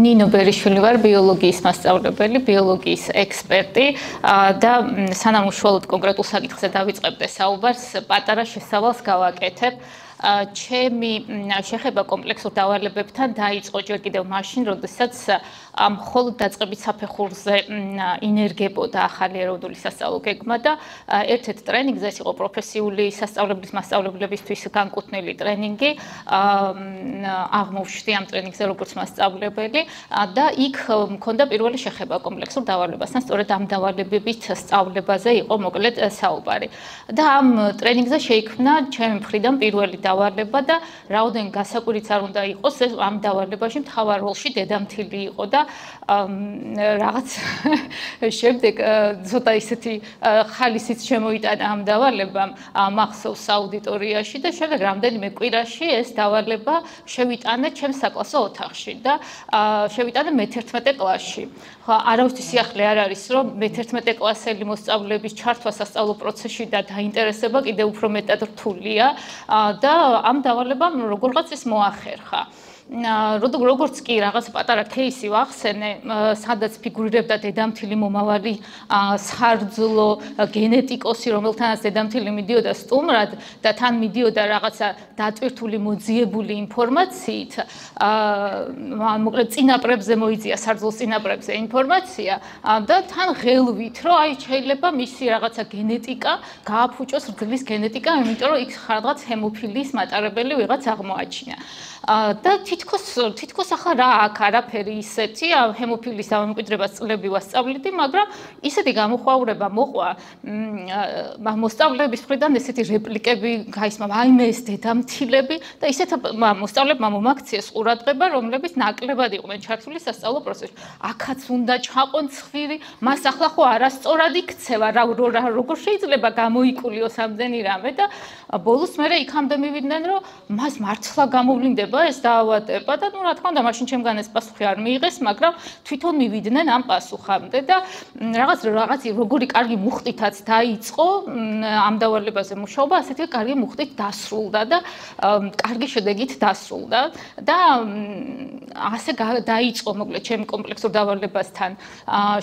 ნინო ბერიშვილი ვარ, ბიოლოგიის მასწავლებელი, ბიოლოგიის ექსპერტი და სანამ უშუალოდ კონკრეტულ საკითხზე დავიწყებდე საუბარს, პატარა შესავალს გავაკეთებ. ჩემი შეხება კომპლექსურ დავალებებთან დაიწყო ჯერ კიდევ მაშინ, როდესაც მხოლოდ დაწყებით საფეხურზე ინერგებოდა ახალი ეროვნული სასწავლო გეგმა და ერთ-ერთ ტრენინგზე ეს იყო პროფესიული სასწავლებლის მასწავლებლებისთვის განკუთვნილი ტრენინგი. აღმოვჩნდი ამ ტრენინგზე როგორც მასწავლებელი და იქ მქონდა პირველი შეხება კომპლექსურ დავალებასთან, სწორედ ამ დავალებებით სწავლებაზე იყო მოკლედ საუბარი. და ამ ტრენინგზე შეიქმნა ჩემი მხრიდან პირველი დავალება და რაოდენ გასაკვირიც არ უნდა იყოს, ეს ამ დავალებაში მთავარ როლში დედამთილი იყო და რაღაც შემდეგ ცოტა ისეთი ხალისიც შემოიტანა ამ დავალებამ მახსოვს აუდიტორიაში და შემდეგ რამდენიმე კვირაში ეს დავალება შევიტანე ჩემს საკლასო ოთახში და შევიტანე მე-11 კლასში. არავისთვის სიახლე არ არის, რომ მე-11 კლასელი მოსწავლეების ჩართვა სასწავლო პროცესში და დაინტერესება კიდევ უფრო მეტად რთულია და ამ დავალებამ როგორღაც ეს მოახერხა. როგორც კი რაღაც პატარა кейსი ვახსენე, სადაც ფიგურირებდა დედამთილი მომავალი სარძლო გენეტიკოსი, რომელთანაც დედამთილი მიდიოდა სტუმრად და თან მიდიოდა რაღაცა დატვირთული მოძიებული ინფორმაციით, მოკლედ წინაპრებზე მოიწია სარძლოს წინაპრებზე ინფორმაცია და თან ღელვით, რომ აი შეიძლება მისი რაღაცა გენეტიკა გააფუჭოს რძლის გენეტიკა, იმიტომ რომ იქ რაღაც ჰემოფილიის მატარებელი ვიღაც აღმოაჩინა. და თითქოს ახლა რა აქ არაფერი ისეთი ჰემოფილიის დამკვიდრებას წლები ვასწავლიდი, მაგრამ ისეთი გამოხაურება მოყვა მოსწავლეების მხრიდან ესეთი რეპლიკები გაისმა, აიმე ეს დედამთილები და ისეთ მოსწავლეებმა მომაქციეს ყურადღება, რომლებიც ნაკლებად იყვნენ ჩართული სასწავლო პროცესში. აქაც უნდა ჩაყონ ცხვირი, მას ახლა ხო არასწორად იქცევა, როგორ შეიძლება გამოიკულიოს ამდენი რამე და ბოლოს მერე იქამდე მივიდნენ, რომ მას მართლა გამოვლინდება ეს დაავადება და რა თქმა უნდა მაშინ ჩემგან ეს პასუხი არ მიიღეს, მაგრამ თვითონ მივიდნენ ამ პასუხამდე და რაღაც როგორი კარგი მუხტითაც დაიწყო ამ დავალებაზე მუშაობა, ასეთი კარგი მუხტით დასრულდა და კარგი შედეგით დასრულდა და ასე დაიწყო მოკლედ ჩემი კომპლექსურ დავალებასთან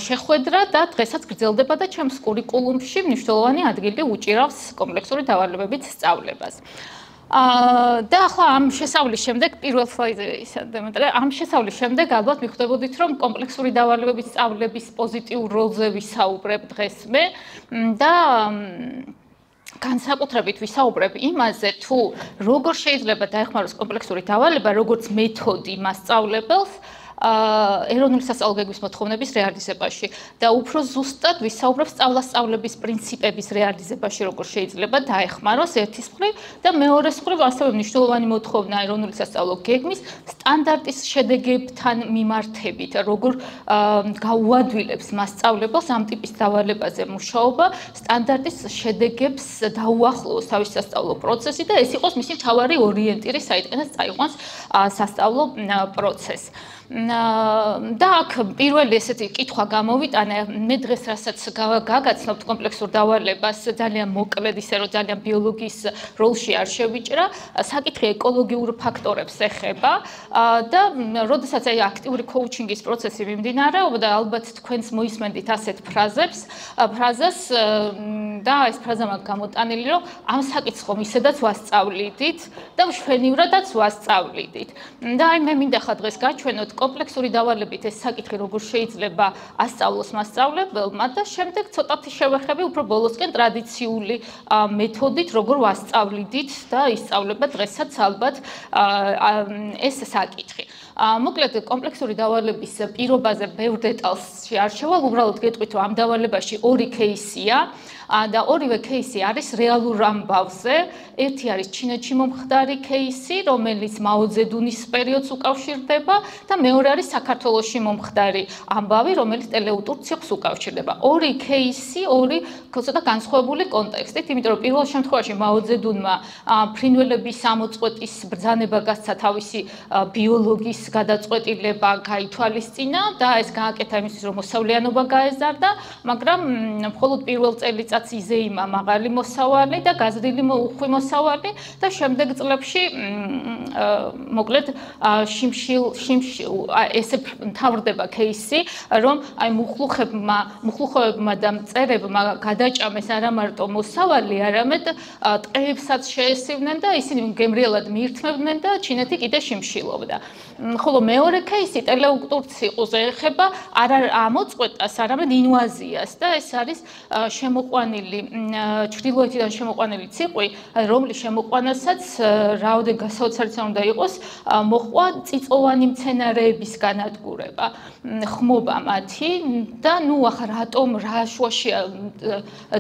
შეხვედრა და დღესაც გრძელდება და ჩემს კურიკულუმში მნიშვნელოვანი ადგილი უჭირავს კომპლექსური დავალებებით სწავლებას. და ახლა ამ შესავლის შემდეგ პირველ სლაიდზე ისადემეტრე ამ შესავლის შემდეგ ალბათ მიხვდებოდით რომ კომპლექსური დავალებების სწავლების პოზიტიურ როლზე ვისაუბრებ დღეს მე და განსაკუთრებით ვისაუბრებ იმაზე თუ როგორ შეიძლება დაეხმაროს კომპლექსური დავალება როგორც მეთოდი მასწავლებელს ეროვნული სასწავლო გეგმის მოთხოვნების რეალიზებაში და უფრო ზუსტად ვისაუბრებ სწავლა-სწავლების პრინციპების რეალიზებაში როგორ შეიძლება დაეხმაროს ერთის მხრივ და მეორეს მხრივ ასევე მნიშვნელოვანი მოთხოვნა ეროვნული სასწავლო გეგმის სტანდარტის შედეგებთან მიმართებით როგორ გაუადვილებს მასწავლებელს ამ ტიპის დავალებაზე მუშაობა სტანდარტის შედეგებს დაუახლოვოს თავის სასწავლო პროცესი და ეს იყოს მისი მთავარი ორიენტირი საიდანაც წაიყვანს სასწავლო პროცესს. და აქ პირველი ესეთი კითხვა გამოვიტანე მე დღეს რასაც გაგაცნობთ კომპლექსურ დავალებას ძალიან მოკლედ ისე რომ ძალიან ბიოლოგიის როლში არ შევიჭრა საკითხი ეკოლოგიურ ფაქტორებს ეხება და როდესაც აი აქტიური კოუჩინგის პროცესი მიმდინარეობს და ალბათ თქვენს მოისმენთ ასეთ ფრაზას და ეს ფრაზა მაქვს გამოტანილი რომ ამ საკითხს ხომ ისედაც ვასწავლიდით და მშვენივრადაც ვასწავლიდით და აი მე მინდა ხა დღეს გაჩვენოთ კომპლექსური დავალებით ეს საკითხი როგორ შეიძლება ასწავლოს მასწავლებელმა და შემდეგ ცოტათი შევეხები უფრო ბოლოსკენ ტრადიციული მეთოდით როგორ ვასწავლიდით და ისწავლება დღესაც ალბათ ეს საკითხი. მოკლედ კომპლექსური დავალების პირობაზე ბევრ დეტალში არ შევალ, უბრალოდ გეტყვით რომ ამ დავალებაში ორი кейსია და ორივე кейსი არის რეალურ ამბავზე. ერთი არის ჩინეთში მომხდარი кейსი, რომელიც მაო ძედუნის პერიოდს უკავშირდება და მეორე არის საქართველოში მომხდარი ამბავი, რომელიც ტელეუტურ ციკლს უკავშირდება. ორი кейსი, ორი ცოტა განსხვავებული კონტექსტით, იმიტომ რომ პირველ შემთხვევაში მაო ძედუნმა ფრინველების ამოწყვეტის ბრძანება გასცა თავისი ბიოლოგიის გადაწყვეტილება გაითვალისწინა და ეს გააკეთა იმისთვის რომ მოსავლიანობა გაეზარდა, მაგრამ მხოლოდ პირველ წელიწადში წელიწადს იზეიმა მაღალი მოსავალი და გაზრდილი უხვი მოსავალი და შემდეგ წლებში მოკლედ ესე მთავრდება кейსი, რომ აი მუხლუხებმა და მწერებმა გადაჭამეს არა მარტო მოსავალი, არამედ ტყეებსაც შეესივნენ და ისინი გემრიელად მიირთმევდნენ და ჩინეთი კიდე შიმშილობდა. ხოლო მეორე кейსი ტელეუქტურ ციყუზე ეხება არა ამოწყვეტას, არამედ ინვაზიას და ეს არის შემოყვანილი ჩრდილოეთიდან შემოყვანილი ციყვი, რომლის შემოყვანასაც რაოდენ გასაოცარიც უნდა იყოს, მოჰყვა წიწოვანი მცენარეების განადგურება, ხმობა მათი და ნუ ახლა რატომ რა შუაშია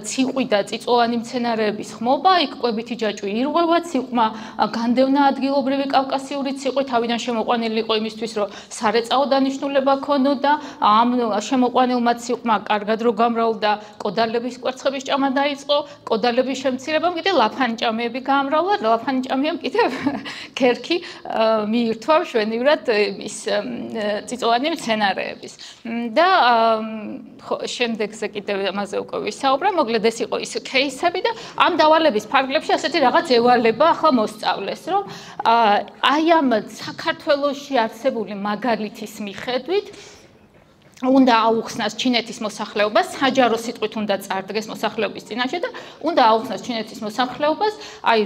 ციყვი და წიწოვანი მცენარეების ხმობა, იქ კვებითი ჯაჭვი ირღვევა, ციყვმა განდევნა ადგილობრივი კავკასიური ციყვი თავიდან შემოყვანილი იყო იმისთვის, რომ სარეწაო დანიშნულება ქონოდა, ამ შემოყვანილმა ციყვმა კარგად რო გამრავლდა, კოდალების კვერცხების ჭამა დაიწყო, კოდალების შემცირებამ კიდე ლაფანჭამები გაამრავლა, ლაფანჭამიამ კიდე ქერქი მიირთვა მშვენივრად ის წიწოვანი მცენარეების. და შემდეგზე კიდევ ამაზე უკვე ვისაუბრე, მოკლედ ეს იყო ის кейსები და ამ დავალების ფარგლებში ასეთი რაღაც ევალება ახლა მოსწავლეს, რომ აი ამ საქართველოში არსებული მაგალითის მიხედვით უნდა აუხსნას ჩინეთის მოსახლეობას, საჯარო სიტყვით უნდა წარდგეს მოსახლეობის წინაშე და უნდა აუხსნას ჩინეთის მოსახლეობას, აი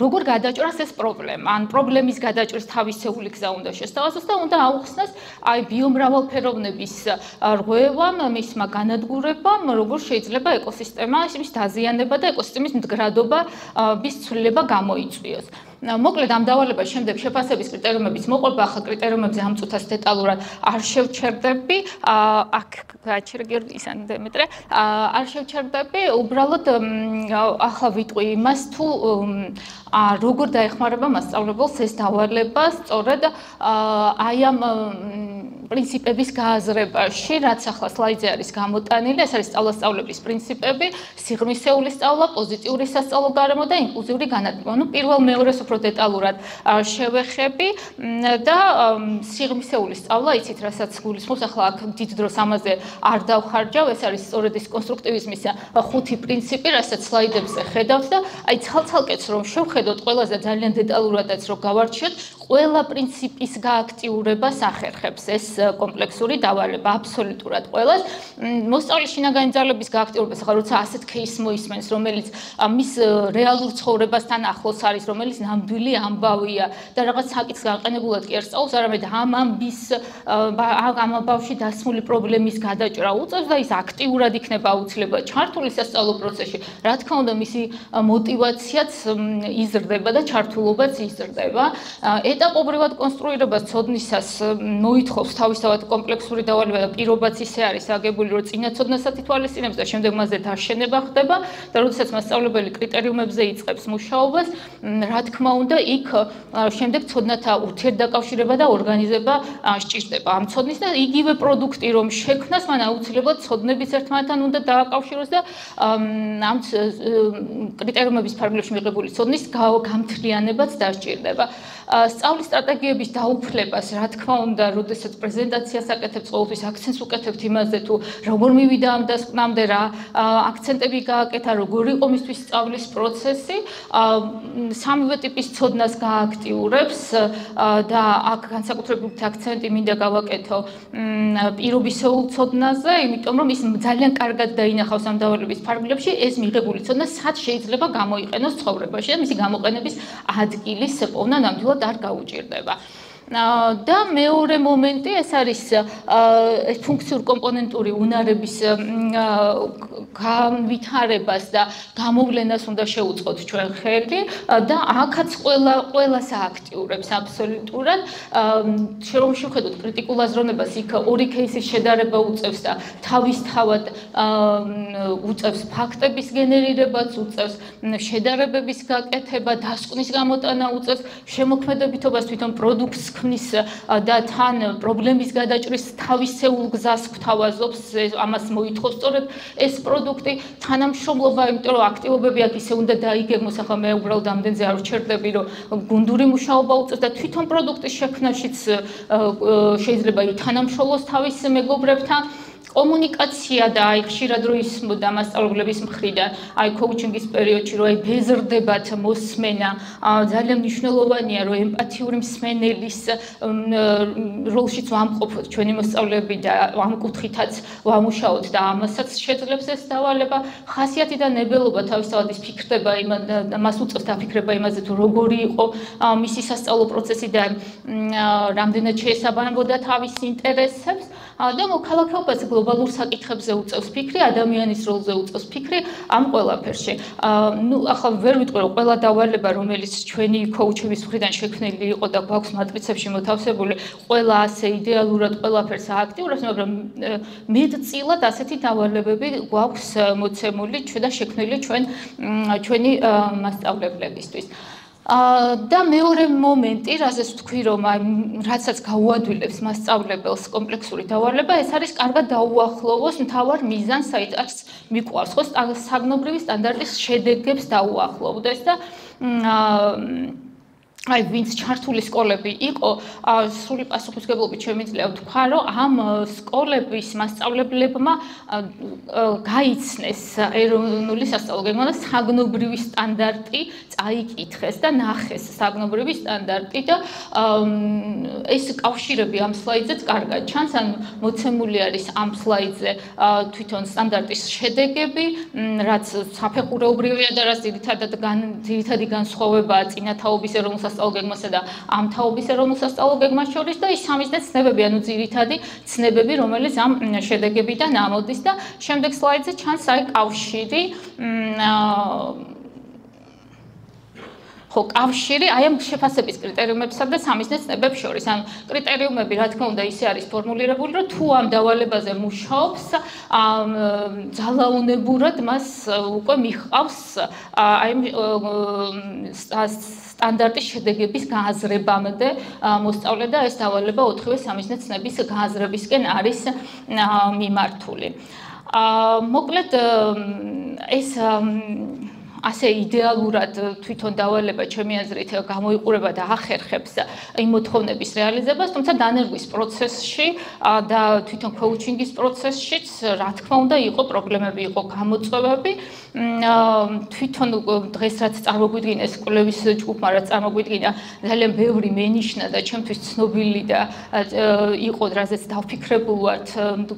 როგორ გადაჭრას ეს პრობლემა, ან პრობლემის გადაჭრის თავისეული გზა უნდა შესთავაზოს და უნდა აუხსნას აი ბიომრავალფეროვნების რღვევამ, მისმა განადგურებამ, როგორ შეიძლება ეკოსისტემის დაზიანება და ეკოსისტემის მდგრადობის ცვლილება გამოიწვიოს. მოკლედ ამ დავალებას შემდეგ შეფასების კრიტერიუმების მოყვება, ახლა კრიტერიუმებზე ამ წუთას დეტალურად არ შევჩერდები, აქ გააჩერე გიორგი ისანი დემეტრე, არ შევჩერდები, უბრალოდ ახლა ვიტყვი იმას, თუ როგორ დაეხმარება მასწავლებელს ეს დავალება სწორედ აი ამ პრინციპების გააზრებაში, რაც ახლა სლაიდზე არის გამოტანილი, ეს არის სწავლასწავლების პრინციპები, სიღრმისეული სწავლა, პოზიტიური სასწავლო გარემო და ინკლუზიური განათლება. ნუ პირველ მეორეს უფრო დეტალურად შევეხები და სიღრმისეული სწავლა, იცით, რასაც გულისხმობს, ახლა აქ დიდ დროს ამაზე არ დავხარჯავ, ეს არის სწორედ ის კონსტრუქტივიზმის 5 პრინციპი, რასაც სლაიდებზე ხედავთ და აი ცალ-ცალკეც რომ შევხედოთ ყველაზე ძალიან დეტალურადაც რომ გავარჩიოთ, ყველა პრინციპის გააქტიურებას ახერხებს ეს კომპლექსური დავალება აბსოლუტურად ყველას. მოსწავლის შინაგანი ძალების გააქტიურებას, ახლა როცა ასეთ кейს მოისმენს, რომელიც მის რეალურ ცხოვრებასთან ახლოს არის, რომელიც ნამდვილი ამბავია და რაღაც საკითხს გაყენებულად კი არ სწავლობს, არამედ ამ ამბის ამ ამბავში დასმული პრობლემის გადაჭრა უწევს და ის აქტიურად იქნება აუცილებლად ჩართული სასწავლო პროცესში. რა თქმა უნდა, მისი мотиваციაც იზრდება და ჩართულობაც იზრდება. ეტაპობრივად კონსტრუირებას ცოდნისას მოითხოვს თავისთავად კომპლექსური დავალება და პირობაც ისე არის აგებული, რომ წინა ცოდნასაც ითვალისწინებს და შემდეგ მასზე დაშენება ხდება და როდესაც მასწავლებელი კრიტერიუმებზე იწყებს მუშაობას, რა თქმა უნდა, იქ შემდეგ ცოდნათა ურთიერთდაკავშირება და ორგანიზება სჭირდება. ამ ცოდნის და იგივე პროდუქტი რომ შექმნას, მან აუცილებლად ცოდნების ერთმანეთთან უნდა დააკავშიროს და ამ კრიტერიუმების ფარგლებში მიღებული ცოდნის გამთლიანებაც დასჭირდება. სწავლის სტრატეგიების დაუფლებას, რა თქმა უნდა, როდესაც პრეზენტაციას აკეთებთ, ყოველთვის აქცენტს უკეთებთ იმაზე, თუ როგორ მივიდა ამ დასკვნამდე, რა აქცენტები გააკეთა, როგორ იყო მისთვის სწავლის პროცესი, სამივე ტიპის ცოდნას გააქტიურებს და აქ განსაკუთრებით აქცენტი მინდა გავაკეთო პირობისეულ ცოდნაზე, იმიტომ რომ ის ძალიან კარგად დაინახავს ამ დავალების ფარგლებში, ეს მიღებული ცოდნა სად შეიძლება გამოიყენოს ცხოვრებაში და მისი გამოყენების ადგილის პოვნა ნამდვილად არ გაუჭირდება. და მეორე მომენტი ეს არის ფუნქციურ კომპონენტური უნარების განვითარებას და გამოვლენას უნდა შეუწყოთ ჩვენ ხელი და აქაც ყველას ააქტიურებს აბსოლუტურად. რომ შევხედოთ კრიტიკულ აზროვნებას, იქ ორი кейსის შედარება უწევს და თავისთავად უწევს ფაქტების გენერირებას, უწევს შედარებების გაკეთება, დასკვნის გამოტანა უწევს, შემოქმედებითობას თვითონ პროდუქტს ქმნის და თან პრობლემის გადაჭრის თავისეულ გზას გვთავაზობს, ამას მოითხოვს სწორედ ეს პროდუქტი, თანამშრომლობა, იმიტომ რომ აქტივობები აქ ისე უნდა დაიგეგმოს, ახლა მე უბრალოდ ამდენზე არ ვჩერდები, რომ გუნდური მუშაობა უწევს და თვითონ პროდუქტის შექმნაშიც შეიძლება თანამშრომლოს თავის მეგობრებთან კომუნიკაცია და აი ხშირად რო ისმოდა მასწავლებლების მხრიდან აი კოუჩინგის პერიოდში რო აი ბეზრდებათ მოსმენა ძალიან მნიშვნელოვანია რომ ემპათიური მსმენელის როლშიც ვამყოფოთ ჩვენი მოსწავლეები და ამ კუთხითაც ვამუშაოთ და ამასაც შეძლებს ეს დავალება ხასიათი და ნებელობა თავისთავად ის ფიქრდება მას უწევს დაფიქრება იმაზე თუ როგორი იყო მისი სასწავლო პროცესი და რამდენად შეესაბამებოდა თავის ინტერესებს და მოქალაქეობაზე გლობალურ საკითხებზე უწევს ფიქრი, ადამიანის როლზე უწევს ფიქრი ამ ყველაფერში. ნუ ახლა ვერ ვიტყვი რომ ყველა დავალება რომელიც ჩვენი კოუჩების მხრიდან შექმნილი იყო და გვაქვს მატრიცებში მოთავსებული, ყველა ასე იდეალურად ყველაფერს ააქტიურებს, მაგრამ მეტწილად ასეთი დავალებები გვაქვს მოცემული და შექმნილი ჩვენი მასწავლებლებისთვის. და მეორე მომენტი, რასაც ვთქვი, რომ რასაც გაუადვილებს მასწავლებელს კომპლექსური დავალება, ეს არის კარგად დაუახლოვოს მთავარ მიზანს, საიდანაც მიყვარს, ხო, საგნობრივი სტანდარტის შედეგებს დაუახლოვდეს და აი ვინც ჩართული სკოლები იყო, სრული პასუხისმგებლობით შემიძლია ვთქვა, რომ ამ სკოლების მასწავლებლებმა გაიცნეს ეროვნული სასწავლო გეგმა და საგნობრივი სტანდარტი წაიკითხეს და ნახეს საგნობრივი სტანდარტი და ეს კავშირები ამ სლაიდზეც კარგად ჩანს, ან მოცემული არის ამ სლაიდზე თვითონ სტანდარტის შედეგები, რაც საფეხურეობრივია და რაც ძირითადი განსხვავებაა წინათაობის ეროვნულ სასწავლო გეგმასა და ამ თაობის ეროვნულ სასწავლო გეგმას შორის და ის სამიზნე ცნებები, ანუ ძირითადი ცნებები, რომელიც ამ შედეგებიდან ამოდის და შემდეგ სლაიდზე ჩანს აი კავშირი ხო, კავშირი აი ამ შეფასების კრიტერიუმებსა და სამიზნე ცნებებს შორის. ანუ კრიტერიუმები, რა თქმა უნდა, ისე არის ფორმულირებული, რომ თუ ამ დავალებაზე მუშაობს, ძალაუნებურად მას უკვე მიჰყავს აი სტანდარტის შედეგების გააზრებამდე მოსწავლე და ეს დავალება 4-ვე სამიზნე ცნების გააზრებისკენ არის მიმართული. მოკლედ ეს ასე იდეალურად თვითონ დავალება ჩემი აზრით გამოიყურება და ახერხებს იმ მოთხოვნების რეალიზებას, თუმცა დანერგვის პროცესში და თვითონ კოუჩინგის პროცესშიც, რა თქმა უნდა, იყო პრობლემები, იყო გამოწვევები. თვითონ დღეს რაც წარმოგვიდგინა ეს კვლევის ჯგუფმა რაც წარმოგვიდგინა ძალიან ბევრი მენიშნა და ჩემთვის ცნობილი და იყო რაზეც დავფიქრებულ ვართ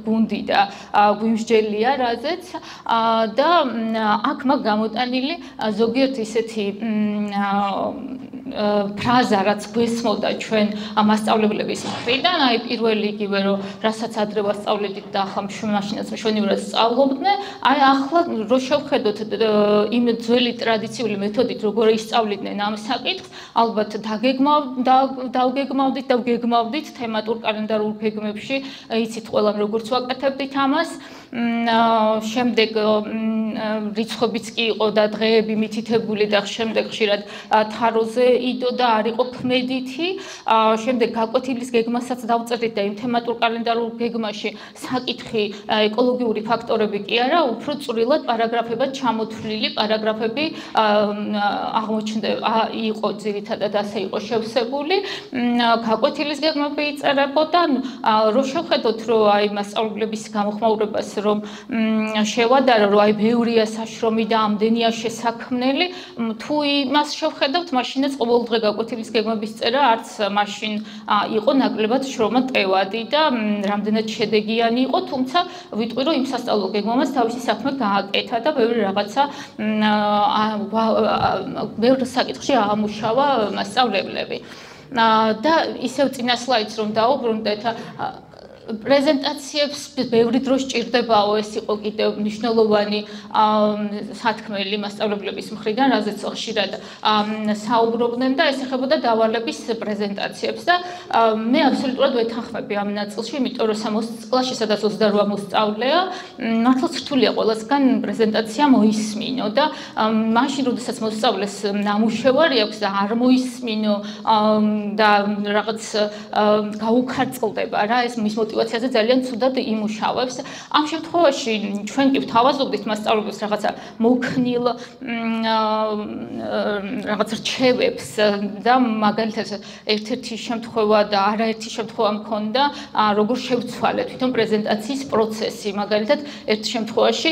გუნდი და გვიმსჯელია რაზეც და აქ მაგ გამოტანილი ზოგიერთ ისეთი ფრაზა რაც გვესმოდა ჩვენ მასწავლებლების მხრიდან, აი პირველი იგივე რომ რასაც ადრე ვასწავლედით და ახლა მაშინაც მშვენივრად სწავლობდნენ, აი ახლა რო შევხედოთ იმ ძველი ტრადიციული მეთოდით როგორ ისწავლიდნენ ამ საკითხს, ალბათ დავგეგმავდით და ვგეგმავდით თემატურ კალენდარულ გეგმებში, იცით ყველამ როგორც ვაკეთებდით ამას. შემდეგ რიცხვებიც კი იყო და დღეები მითითებული და შემდეგ ხშირად თაროზე იდო და არ იყო ქმედითი. შემდეგ გაკვეთილის გეგმასაც დავწერდით და იმ თემატურ კალენდარულ გეგმაში საკითხი ეკოლოგიური ფაქტორები კი არა, უფრო წვრილად პარაგრაფებად ჩამოთვლილი პარაგრაფები აღმოჩნდება, იყო ძირითადად ასე იყო შევსებული. გაკვეთილის გეგმები იწერებოდა, რო შევხედოთ, რომ აი მასწავლებლების გამოხმაურებას რომ შევადარო, რომ აი ბევრია საშრომი და ამდენია შესაქმნელი, თუ იმას შევხედავთ, მაშინაც ყოველდღე გაკვეთილის გეგმების წერა არც მაშინ იყო ნაკლებად შრომატევადი და რამდენად შედეგიანი იყო, თუმცა ვიტყვი, რომ იმ სასწავლო გეგმამაც თავისი საქმე გააკეთა და ბევრი რაღაცა ბევრ საკითხში აამუშავა მასწავლებლები. და ისევ წინა სლაიდს რომ დავუბრუნდეთ, პრეზენტაციებს ბევრი დრო სჭირდებაო, ეს იყო კიდევ მნიშვნელოვანი სათქმელი მასწავლებლების მხრიდან, რაზეც ხშირად საუბრობდნენ და ეს ეხებოდა დავალების პრეზენტაციებს და მე აბსოლუტურად ვეთანხმები ამ ნაწილში, იმიტომ რომ 60 კლასში სადაც 28 მოსწავლეა, მართლაც რთულია ყველასგან პრეზენტაცია მოისმინო და მაშინ როდესაც მოსწავლეს ნამუშევარი აქვს და არ მოისმინო და რაღაც გაუქარწყლდება რა, ეს მის მოტივაციას სიტუაციაზე ძალიან ცუდად იმუშავებს. ამ შემთხვევაში ჩვენ კი ვთავაზობდით მასწავლებლებს რაღაცა მოქნილ რაღაც რჩევებს და მაგალითად ერთ-ერთი შემთხვევა და არაერთი შემთხვევა მქონდა, როგორ შევცვალეთ თვითონ პრეზენტაციის პროცესი. მაგალითად, ერთ შემთხვევაში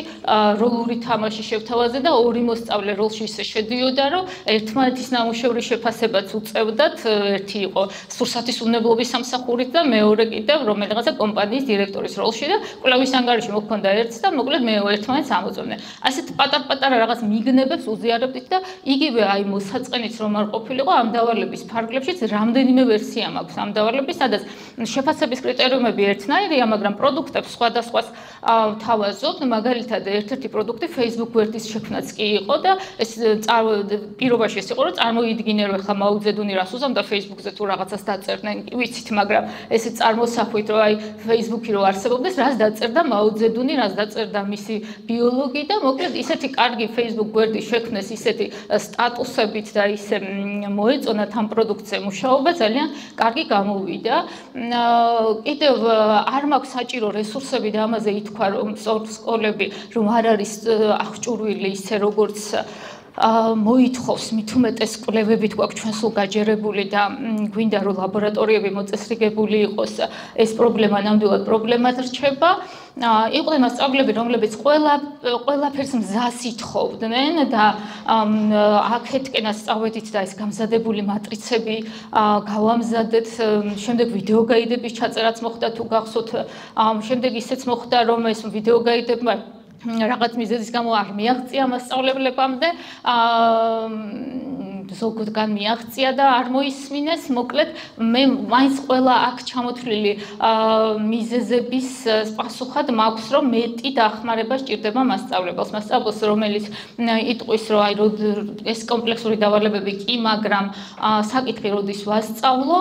როლური თამაში შევთავაზე და ორი მოსწავლე როლში ისე შედიოდა, რომ ერთმანეთის ნამუშევრის შეფასებაც უწევდათ, ერთი იყო სურსათის უნებლობის სამსახურით და მეორე კიდევ რომელიღაცა კომპანიის დირექტორის როლში და კვლევის ანგარიში მოქონდა ერთს და მოკლედ მე ერთმანეთს ამოწმდნენ. ასეთ პატარ-პატარა რაღაც მიგნებებს უზიარებდით და იგივე აი მოსაწყენიც რომ არ ყოფილიყო ამ დავალების ფარგლებშიც რამდენიმე ვერსია მაქვს ამ დავალების, სადაც შეფასების კრიტერიუმები ერთნაირია, მაგრამ პროდუქტებს სხვადასხვას თავაზობთ. მაგალითად, ერთ-ერთი პროდუქტი Facebook გვერდის შექმნაც კი იყო და ეს პირობაში ეს იყო, რომ წარმოიდგინე, რომ ახლა მაუძედუნი რას უზამდა Facebook-ზე თუ რაღაცას დაწერდნენ, ვიცით, მაგრამ ესე წარმოსახვით, რომ აი Facebook-ი რო არსებობდეს, რას დაწერდა მაუძედუნი, რას დაწერდა მისი ბიოლოგი და მოკლედ ისეთი კარგი Facebook გვერდის შექმნეს, ისეთი სტატუსებით და ისე მოეწონათ ამ პროდუქტზე მუშაობა, ძალიან კარგი გამოვიდა. კიდევ არ მაქვს საჭირო რესურსები და ამაზე ითქვა, რომ სკოლები რომ არ არის აღჭურვილი ისე როგორც მოითხოვს მით უმეტეს კვლევებით გვაქვს ჩვენ სულ გაჯერებული და გვინდა რომ ლაბორატორიები მოწესრიგებული იყოს, ეს პრობლემა ნამდვილად პრობლემად რჩება. იყვნენ მასწავლებლები, რომლებიც ყველაფერს მზას ითხოვდნენ და აქეთკენაც წავედით და ეს გამზადებული მატრიცები გავამზადეთ, შემდეგ ვიდეო გაიდების ჩაწერაც მოხდა თუ გახსოვთ, შემდეგ ისეც მოხდა რომ ეს ვიდეო გაიდებმა რაღაც მიზეზის გამო არ მიაღწია მასწავლებლებამდე, ზოგადად მიაღწია და არ მოისმინეს. მოკლედ მე მაინც ყველა აქ ჩამოთვლილი მიზეზების პასუხად მაქვს, რომ მეტი დახმარება სჭირდება მასწავლებლს, რომელიც იტყვის, რომ აი ეს კომპლექსური დავალებები კი, მაგრამ საკითხი როდის ვასწავლო,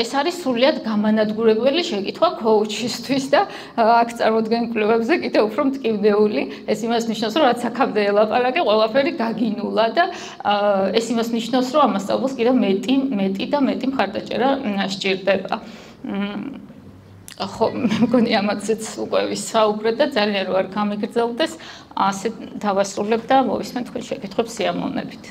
ეს არის სრულიად გამანადგურებელი შეკითხვა ქოუჩისთვის და აქ წარმოდგენ კვლევებზე კიდევ უფრო მტკივნეული. ეს იმას ნიშნავს, რომ რაც აქამდე ელაპარაკე, ყველაფერი გაგინულა და ეს იმას ნიშნავს, რომ ამ მასწავლებლს კიდევ მეტი და მეტი მხარდაჭერა სჭირდება. ხო, მე მგონი ამაცაც უკვე ვისაუბრე და ძალიან რო არ გამიგრძელდეს, ასე დავასრულებ და მოვისმენ თქვენ შეკითხვებს სიამოვნებით.